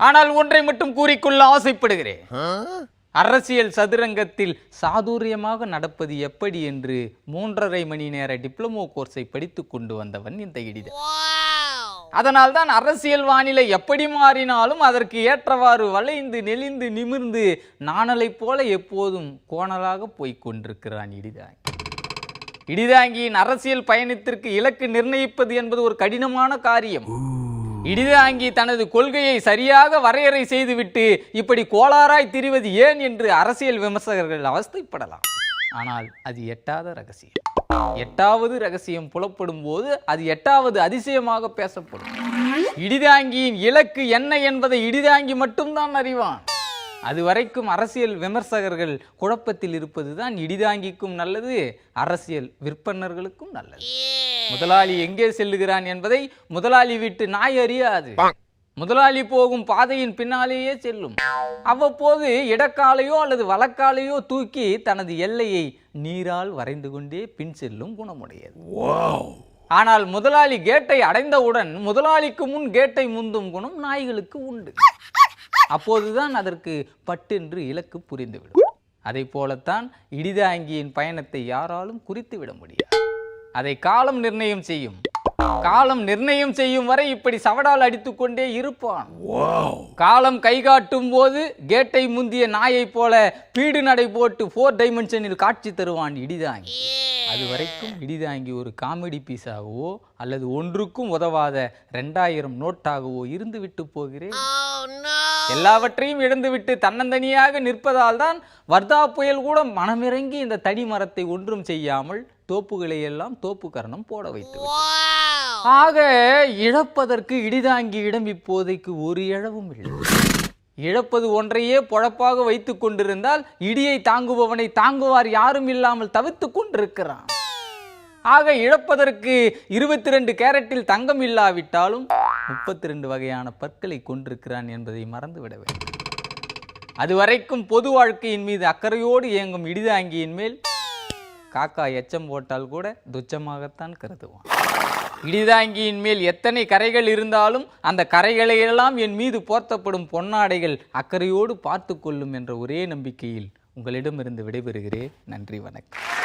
ஆனால் ஒன்றை மட்டும் கூறிக்கொள்ள ஆசைப்படுகிறேன். அரசியல் சதுரங்கத்தில் சாதுரியமாக நடப்பது எப்படி என்று 3.5 மணி நேர டிப்ளமோ கோர்ஸை படித்து கொண்டு வந்தவன் இந்த இடிதன். அதனால்தான் அரசியல் வானிலை எப்படி மாறினாலும் அதற்கு ஏற்றவாறு வளைந்து நெளிந்து நிமிர்ந்து நாணலை போல எப்போதும் கோணலாக போய்க் கொண்டிருக்கிறான் இடிதாங்கி. இடிதாங்கியின் அரசியல் பயணத்திற்கு இலக்கு நிர்ணயிப்பது என்பது ஒரு கடினமான காரியம். இடிதாங்கி தனது கொள்கையை சரியாக வரையறை செய்துவிட்டு இப்படி கோளாறாய் திரிவது ஏன் என்று அரசியல் விமர்சகர்கள் அவஸ்தைப்படலாம். ஆனால் அது எட்டாத ரகசியம். 8வது ரகசியம் புலப்படும் போது அது 8வது அதிசயமாக பேசப்படும். இடிதாங்கியின் இலக்கு என்ன என்பதை இடிதாங்கி மட்டும்தான் அறிவான். அதுவரைக்கும் அரசியல் விமர்சகர்கள் குழப்பத்தில் இருப்பதுதான் இடிதாங்கிக்கும் நல்லது, அரசியல் விற்பனர்களுக்கும் நல்லது. முதலாளி எங்கே செல்லுகிறான் என்பதை முதலாளி வீட்டு நாய் அறியாது. முதலாளி போகும் பாதையின் பின்னாலேயே செல்லும். அவ்வப்போது இடக்காலையோ அல்லது வலக்காலையோ தூக்கி தனது எல்லையை நீரால் வரைந்து கொண்டே பின் செல்லும் குணமுடையது. ஆனால் முதலாளி கேட்டை அடைந்தவுடன் முதலாளிக்கு முன் கேட்டை முந்தும் குணம் நாய்களுக்கு உண்டு. அப்போதுதான் அதற்கு பட்டென்று இலக்கு புரிந்துவிடும். அதை போலத்தான் இடிதாங்கியின் பயணத்தை யாராலும் குறித்து விட முடியாது. அதை காலம் நிர்ணயம் செய்யும். காலம் நிர்ணயம் செய்யும் வரை இப்படி சவடால் அடித்துக்கொண்டே இருப்பான். காலம் கைகாட்டும் போது கேட்டை முந்திய நாயை போல பீடு நடை போட்டு 4 டைமென்ஷனில் காட்சி தருவான் இடிதாங்கி. அது வரைக்கும் இடிதாங்கி ஒரு காமெடி பீஸாகவோ அல்லது ஒன்றுக்கும் உதவாத 2000 நோட்டாகவோ இருந்து விட்டு போகிறேன். எல்லாவற்றையும் இழந்துவிட்டு தன்னந்தனியாக நிற்பதால் தான் வர்தா புயல் கூட மனமிறங்கி இந்த தனி மரத்தை ஒன்றும் செய்யாமல் தோப்புகளை எல்லாம் தோப்பு கரணம் போட வைத்து. ஆக இழப்பதற்கு இடிதாங்கியிடம் இப்போதைக்கு ஒரு இழவும் இல்லை. இழப்பது ஒன்றையே பொழப்பாக வைத்துக் கொண்டிருந்தால் இடியை தாங்குபவனை தாங்குவார் யாரும் இல்லாமல் தவித்து கொண்டிருக்கிறான். ஆக இழப்பதற்கு 22 கேரட்டில் தங்கம் இல்லாவிட்டாலும் 32 வகையான பற்களை கொண்டிருக்கிறான் என்பதை மறந்துவிட வேண்டும். அதுவரைக்கும் பொது வாழ்க்கையின் மீது அக்கறையோடு இயங்கும் இடிதாங்கியின் மேல் காக்கா எச்சம் போட்டால் கூட துச்சமாகத்தான் கருதுவான். இடிதாங்கியின் மேல் எத்தனை கரைகள் இருந்தாலும் அந்த கரைகளையெல்லாம் என் மீது போர்த்தப்படும் பொன்னாடைகள் அக்கறையோடு பார்த்து கொள்ளும் என்ற ஒரே நம்பிக்கையில் உங்களிடமிருந்து விடைபெறுகிறேன். நன்றி, வணக்கம்.